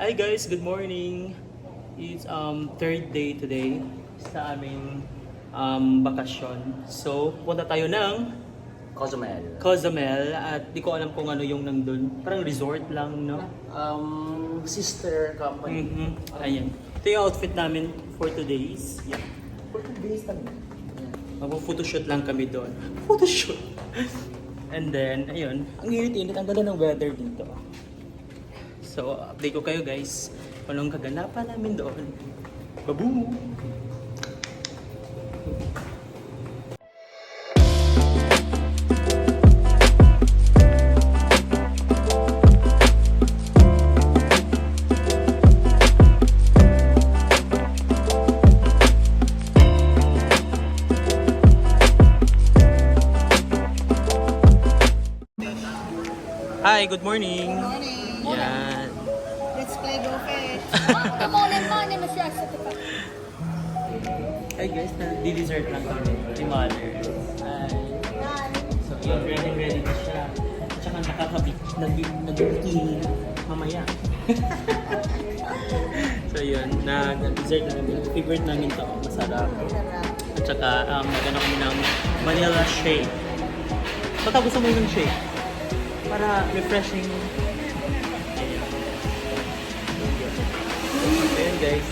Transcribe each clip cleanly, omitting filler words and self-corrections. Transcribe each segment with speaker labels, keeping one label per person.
Speaker 1: Hi guys, good morning. It's third day today sa aming bakasyon. So, punta tayo ng Cozumel at di ko alam kung ano yung nandun. Parang resort lang, no?
Speaker 2: Sister company.
Speaker 1: Ayan. Ito yung outfit namin for today's. Yeah.
Speaker 2: For today's time.
Speaker 1: Mag-photoshoot lang kami doon. Photoshoot! And then, ayun. Ang init-init. Ang ganda ng weather dito. So, update ko kayo guys. Anong kaganapan namin doon. Babu! Hi, good morning.
Speaker 3: Good morning.
Speaker 1: Yan.
Speaker 3: Let's play Go Fish.
Speaker 4: Morning na siya sa tipa.
Speaker 1: Hi guys, di-dessert lang kami. Si Mother. Hi. So, yun, ready na siya. At saka nag-bikini mamaya. So yun, nag-dessert na kami. Favorite namin to, masarap. At saka, nagano kami ng vanilla shake. Baka gusto mo yung shake? Para refreshing. Ayan guys.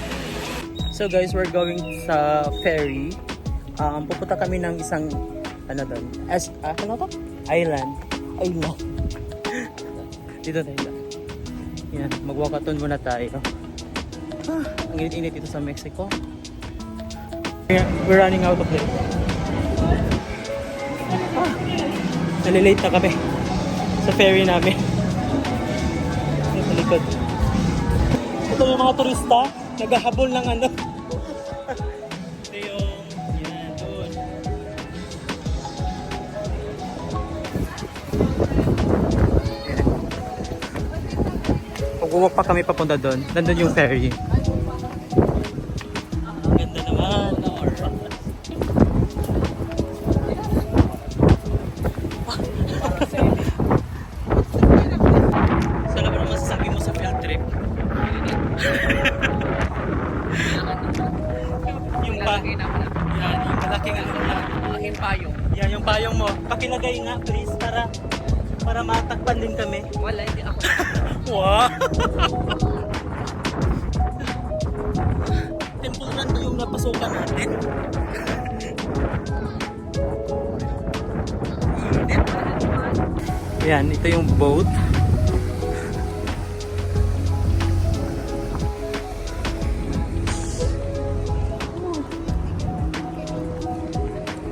Speaker 1: So guys, we're going sa ferry. Pupunta kami ng isang ano doon? Ano to? Island. Dito tayo. Yan, mag-walkathon muna tayo. Ang init-init dito sa Mexico. We're running out of time. Nalilate na kami sa ferry namin. Sa likod. Ito yung mga turista, naghahabol ng ano. Ito yung, yan, doon. Pag-walk pa kami papunta doon, nandun yung ferry. Ang ganda naman. Sana ba naman sasabi mo sa field trip? Yung malaking ano na.
Speaker 2: Malaking payong.
Speaker 1: Yan, yung payong mo. Pakilagay nga please para matakpan din kami.
Speaker 2: Wala, hindi ako.
Speaker 1: Wow! Tempuran na yung napasukan natin. Yan, ito yung boat.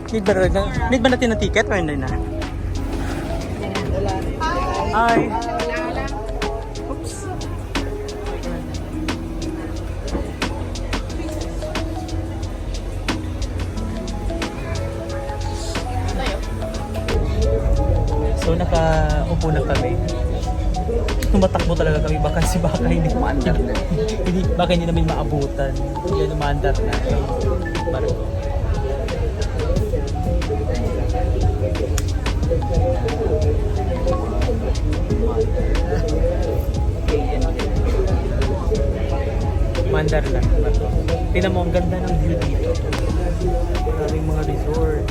Speaker 1: Need ba natin ng ticket o hindi na? Hi! Oops! So nakaupo na kami. Tumatakbo talaga kami baka hindi maandar na. Baka hindi namin maabutan. Yan umaandar na. Barko. Mandar na. Tingnan mo, ang ganda ng view dito. Maraming mga resort.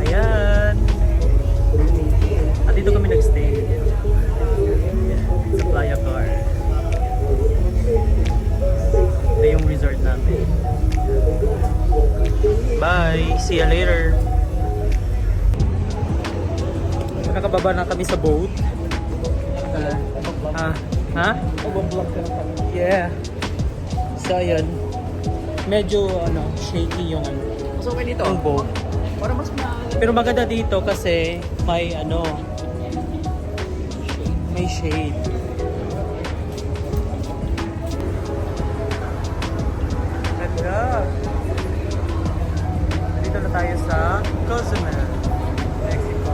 Speaker 1: Ayan. At dito kami nagstay. Sa Playa Car. Ito yung resort namin. Bye! See you later! Nakakababa na kami sa boat. Ha? Yeah. So ayun. Medyo shaky yung
Speaker 2: So, okay dito.
Speaker 1: yung boat.
Speaker 2: Para mas
Speaker 1: Pero maganda dito kasi may may shade. Ganda. Dito na tayo sa Cozumel, Mexico.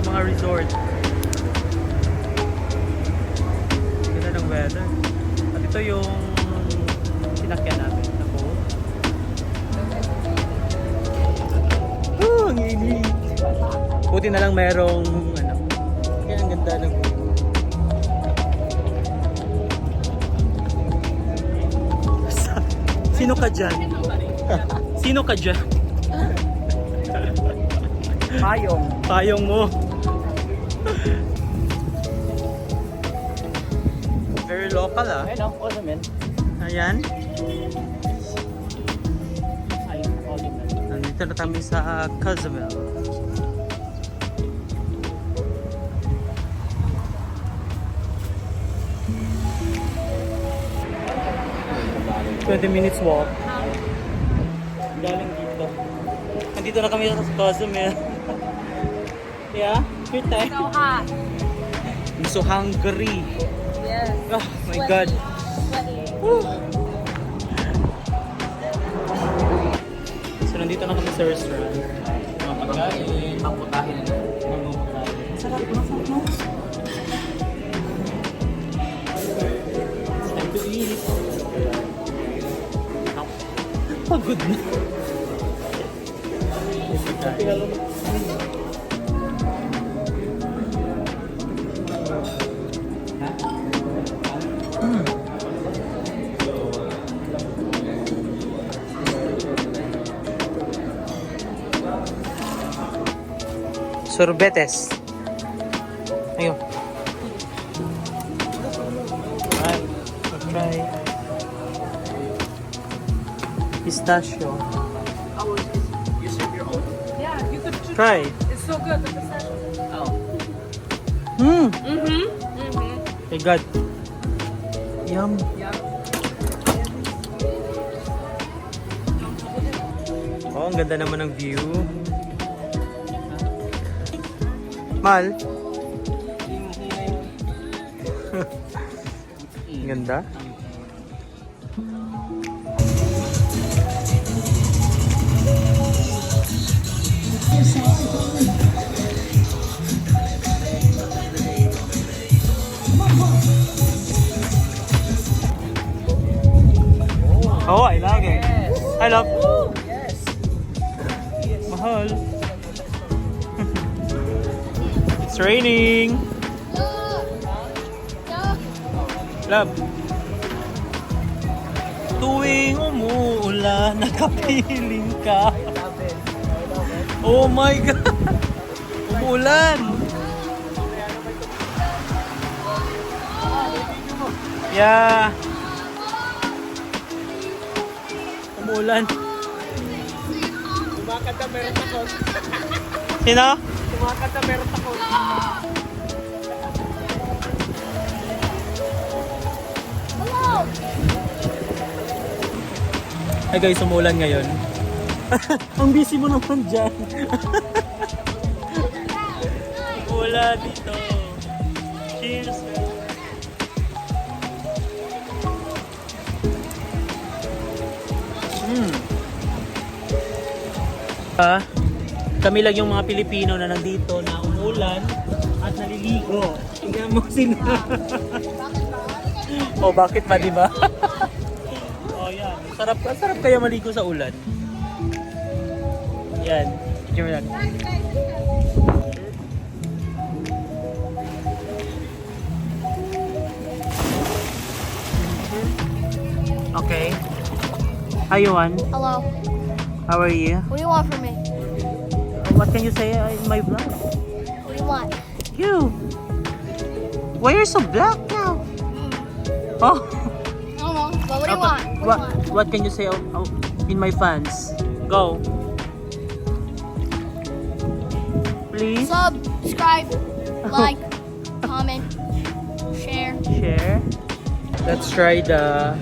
Speaker 1: Yung mga resort. Ganda ng weather. At ito yung sinakyan namin na boat. Ang init. Buti na lang merong kaya ang ganda ganda ng view. Sino ka dyan? Sino ka dyan?
Speaker 2: Payong.
Speaker 1: Payong mo. Very local ah.
Speaker 2: Ayun o, Cozumel.
Speaker 1: Ayan.
Speaker 2: Ayun, Cozumel.
Speaker 1: Nandito na kami sa Cozumel. ...20 minutes walk. Galing dito. Nandito na kami sa Cozumel. Yeah? Good time.
Speaker 4: So hot.
Speaker 1: I'm so hungry.
Speaker 4: Yes.
Speaker 1: Oh my God.
Speaker 4: Sweaty.
Speaker 1: So nandito na kami sa restaurant. Mga pagkain.
Speaker 2: Paputahin.
Speaker 1: Sarap na, sarap na. It's time to eat. Pagod na. Sorbetes. Ayun. Ay, try. Pistachio.
Speaker 2: You serve your own.
Speaker 4: Yeah, you could choose.
Speaker 1: Try.
Speaker 4: It's so good. The pistachio.
Speaker 2: Oh.
Speaker 1: My God. Yum. Oh, ang ganda naman ng view. Mal. Ang ganda. Oh, I like it. I love.
Speaker 2: Yes.
Speaker 1: Mahal. It's raining. Love. Tuwing umuulan, nakapiling ka. Oh my God. Umuulan. Yeah. Umuulan.
Speaker 2: Kumakanta meron ako.
Speaker 1: Sino?
Speaker 2: Kumakanta meron ako.
Speaker 1: Ay guys, umuulan ngayon. Ang busy mo naman dyan. Umuulan dito. Cheers. Kami lang yung mga Pilipino na nandito na umuulan at naliligo. Tingnan mo sila. Oh, bakit ba, di ba? Oh, yan. Sarap kaya maligo sa ulan. Yan. Picture mo yan. Okay. How you want?
Speaker 4: Hello.
Speaker 1: How are you?
Speaker 4: What do you want from me?
Speaker 1: What can you say in my vlog?
Speaker 4: What do you want?
Speaker 1: You. Why are you so black now? Oh.
Speaker 4: I don't know. But what do you want? What do you want?
Speaker 1: What can you say in my fans? Go. Please
Speaker 4: Subscribe, like, comment, share.
Speaker 1: share. Let's try the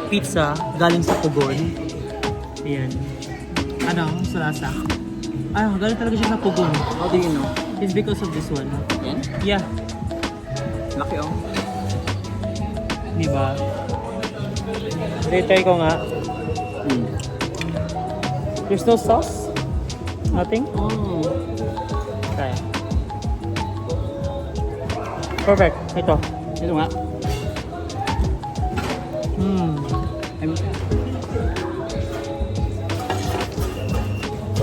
Speaker 1: pizza galing sa Pugon. Ayan. Ano? Sulasa. Ah, galing talaga siya sa Pugon.
Speaker 2: How do you know?
Speaker 1: It's because of this one.
Speaker 2: Yan?
Speaker 1: Yeah.
Speaker 2: Laki oh.
Speaker 1: Diba? Try ko nga. There's no sauce? Nothing?
Speaker 2: Oh.
Speaker 1: Try. Perfect. Ito.
Speaker 2: Ito nga.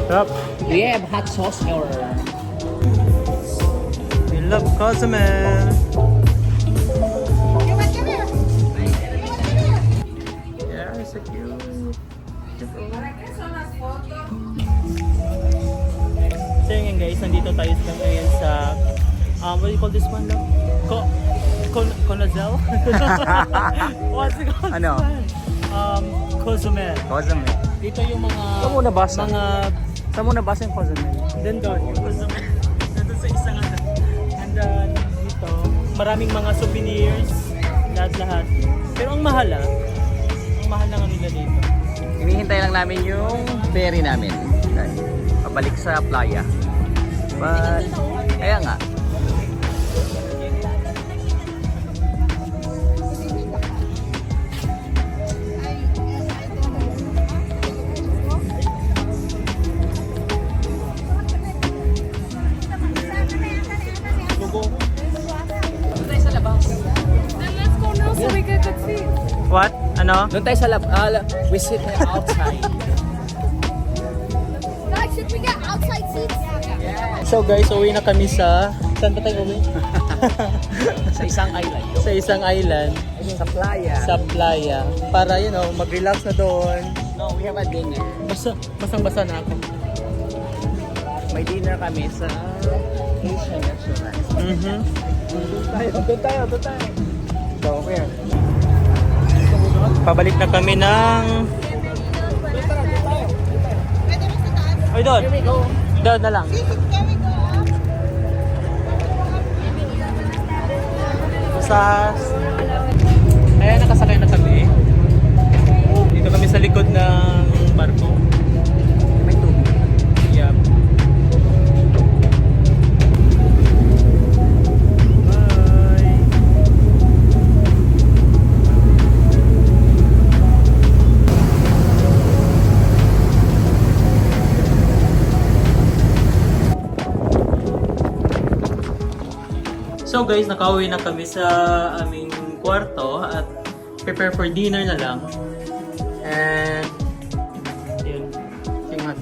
Speaker 1: Sarap.
Speaker 2: Do you have hot sauce or...
Speaker 1: of Cozumel. Yeah, so cute. So yun guys, nandito tayo ngayon sa what do you call this one? Conazel? What's it called?
Speaker 2: Ano?
Speaker 1: Cozumel.
Speaker 2: Cozumel.
Speaker 1: Dito yung mga
Speaker 2: Saan mo nabasa?
Speaker 1: mga
Speaker 2: Saan mo nabasa yung Cozumel?
Speaker 1: then doon yung Cozumel. Nandun sa isang ano. And then dito, maraming mga souvenirs, lahat-lahat. Pero ang mahal na nga nila dito.
Speaker 2: Hinihintay lang namin yung ferry namin. Pabalik sa playa. But, kaya nga.
Speaker 1: What? Ano?
Speaker 2: Doon tayo sa we sit outside.
Speaker 4: Guys, should we get outside seats?
Speaker 1: So guys, uwi na kami sa... Saan ba tayo uwi?
Speaker 2: Sa isang island.
Speaker 1: Sa isang island.
Speaker 2: Sa playa.
Speaker 1: Sa playa. Para, mag-relax na doon.
Speaker 2: No, we have a dinner.
Speaker 1: Basang-basa na ako.
Speaker 2: May dinner kami sa Asian restaurant.
Speaker 1: Mhm.
Speaker 2: Doon tayo. So, where?
Speaker 1: Pabalik na kami ng... Ay, doon.
Speaker 2: Here we go.
Speaker 1: Doon na lang. Sa... Ayan, nakasakay na kami. Dito kami sa likod ng barko.
Speaker 2: May tubig.
Speaker 1: Yup. Bye. So guys, nakauwi na kami sa aming kwarto at prepare for dinner na lang. And yun. Tingnan.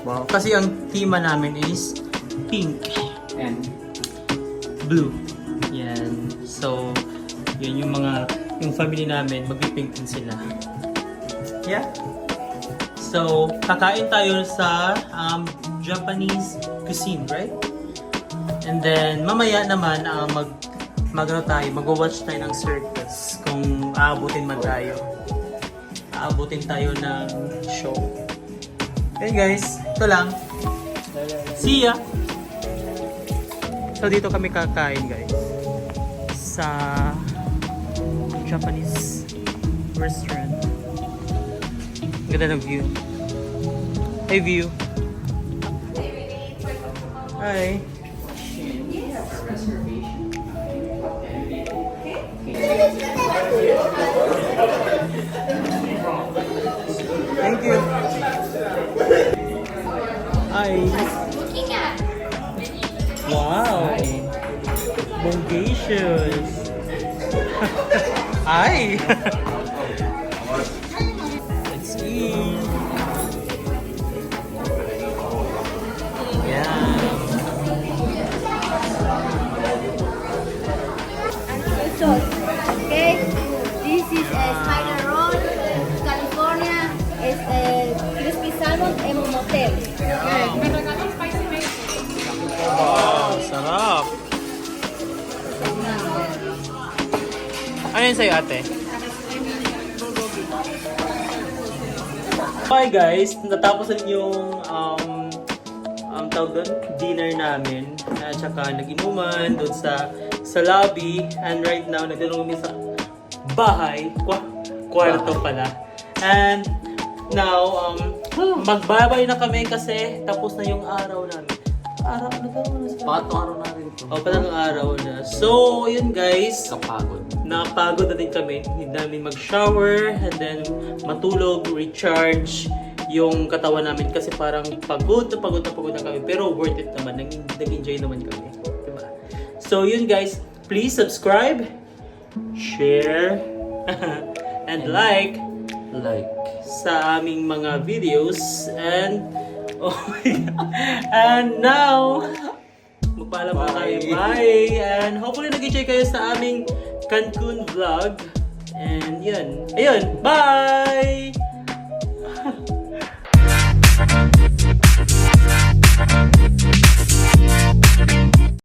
Speaker 1: Wow. Kasi ang tema namin is pink
Speaker 2: And
Speaker 1: blue. Yan. So, yun yung family namin, magpipink din sila. Yeah. So, kakain tayo sa Japanese cuisine, right? And then, mamaya naman, mag-watch tayo ng circus kung aabutin man tayo. Aabutin tayo ng show. Okay guys, ito lang. See ya! So dito kami kakain guys. Sa Japanese restaurant. Ganda ng view. Hey view. Hi. Thank you. Hi.
Speaker 4: Looking at.
Speaker 1: Wow. Bongacious. Hi. Let's eat. Yeah.
Speaker 4: Okay, this is a spider roll. California is a crispy salmon and motel.
Speaker 1: Wow, sarap. Ano yun sa'yo, ate? Hi guys, natapos na yung tawag doon, dinner namin. At saka nag-inuman doon sa lobby. And right now, nagtanong kami sa bahay. Kwarto pala. And now, magbabay na kami kasi tapos na yung araw namin.
Speaker 2: Patong araw na rin ito.
Speaker 1: Palang araw na. So, yun guys.
Speaker 2: Kapagod.
Speaker 1: Nakapagod na din kami. Hindi namin mag-shower and then matulog, recharge yung katawan namin kasi parang pagod na kami. Pero worth it naman. Nag-enjoy naman kami. Diba? So, yun guys. Please subscribe, share, and like sa aming mga videos. And, oh my God. And now, Magpaalam na tayo. Bye! And hopefully nag-enjoy kayo sa aming Cancun vlog. And yun. Ayun. Bye!